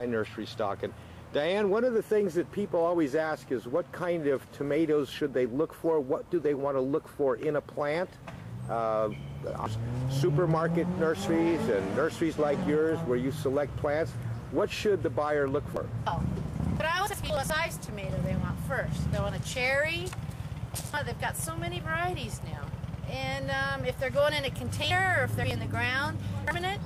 nursery stock. And Diane, one of the things that people always ask is what kind of tomatoes should they look for? What do they want to look for in a plant? Supermarket nurseries and nurseries like yours where you select plants, what should the buyer look for? Oh, but I always ask people what size tomato they want first. They want a cherry. Oh, they've got so many varieties now. And if they're going in a container or if they're in the ground, permanent,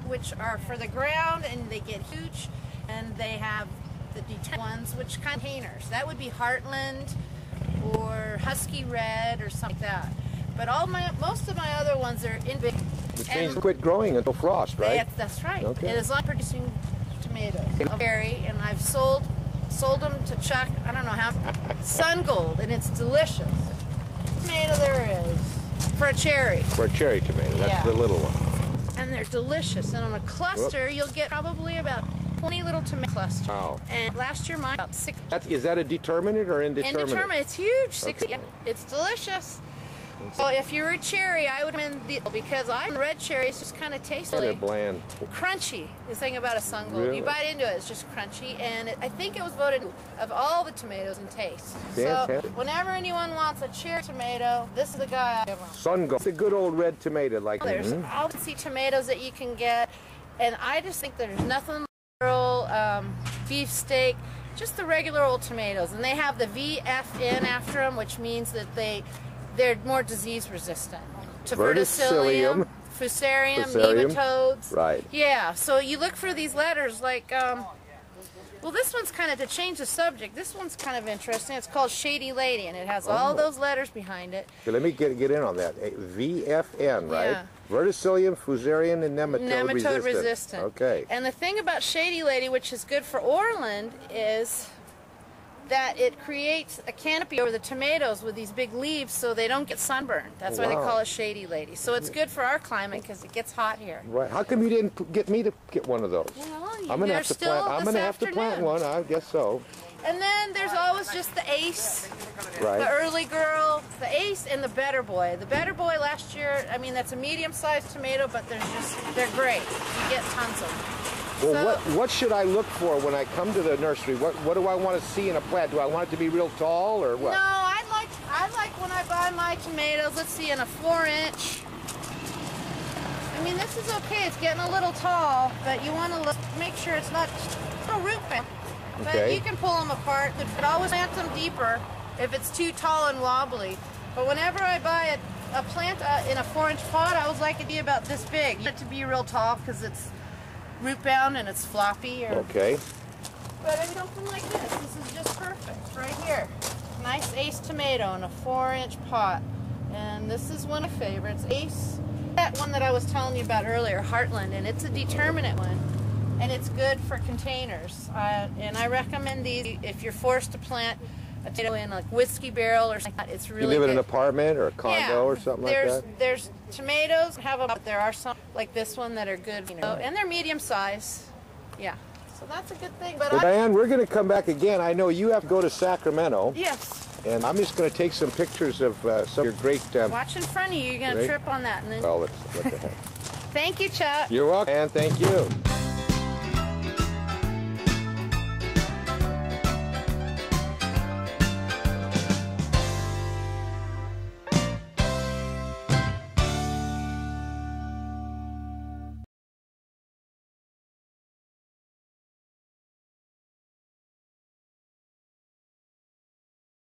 which are for the ground and they get huge, and they have the detached ones, which containers. That would be Heartland or Husky Red or something like that. But most of my other ones are in big. Which means quit growing until frost, right? That's right. Okay. It is like producing tomatoes. Berry, and I've sold them to Chuck. I don't know how. SunGold, and it's delicious. Tomato there is for a cherry. For a cherry tomato, that's the little one. And they're delicious. And on a cluster, you'll get probably about 20 little tomato clusters. Wow. And last year mine about 6. Is that a determinate or indeterminate? Indeterminate. It's huge. 60. Okay. It's delicious. So if you're a cherry, I would recommend because red cherries just kind of taste like bland, crunchy. The thing about a SunGold, really? You bite into it, it's just crunchy, and I think it was voted of all the tomatoes in taste. So whenever anyone wants a cherry tomato, this is the guy I give them. SunGold. It's a good old red tomato like that. There's all the tomatoes that you can get, and I just think there's nothing like beef steak, just the regular old tomatoes, and they have the VFN after them, which means that they're more disease resistant to verticillium, fusarium, nematodes. Right. Yeah, so you look for these letters like, well, this one's kind of, to change the subject, this one's kind of interesting. It's called Shady Lady, and it has all those letters behind it. Okay, let me get in on that. VFN, right? Yeah. Verticillium, fusarium, and nematode resistant. Okay. And the thing about Shady Lady, which is good for orland, is that it creates a canopy over the tomatoes with these big leaves so they don't get sunburned. That's why they call it Shady Lady. So it's good for our climate because it gets hot here. Right. How come you didn't get me to get one of those? Well, I'm going to have to plant. I'm going to have to plant one. I guess so. And then there's always just the ace, right. The early girl, the ace, and the better boy. The better boy last year, I mean, that's a medium-sized tomato, but they're great. You get tons of them. Well, what should I look for when I come to the nursery? What do I want to see in a plant? Do I want it to be real tall or what? No, I like when I buy my tomatoes, let's see, in a 4-inch. I mean, this is okay. It's getting a little tall, but you want to make sure it's not a root band. But you can pull them apart. But always plant them deeper if it's too tall and wobbly. But whenever I buy a plant in a 4-inch pot, I always like it to be about this big. You want it to be real tall because it's root bound and it's floppy. Okay. But I mean, something like this is just perfect right here. Nice ace tomato in a 4-inch pot. And this is one of my favorites. Ace, that one that I was telling you about earlier, Heartland, and it's a determinate one. And it's good for containers. And I recommend these if you're forced to plant a tomato in a whiskey barrel or something like that. It's really good. You live in an apartment or a condo or something like that? There's tomatoes, there are some like this one that are good, and they're medium size. Yeah. So that's a good thing. But Diane, we're going to come back again. I know you have to go to Sacramento. Yes. And I'm just going to take some pictures of some of your great... Watch in front of you. You're going to trip on that. And then... Well, what the heck. Thank you, Chuck. You're welcome, and thank you.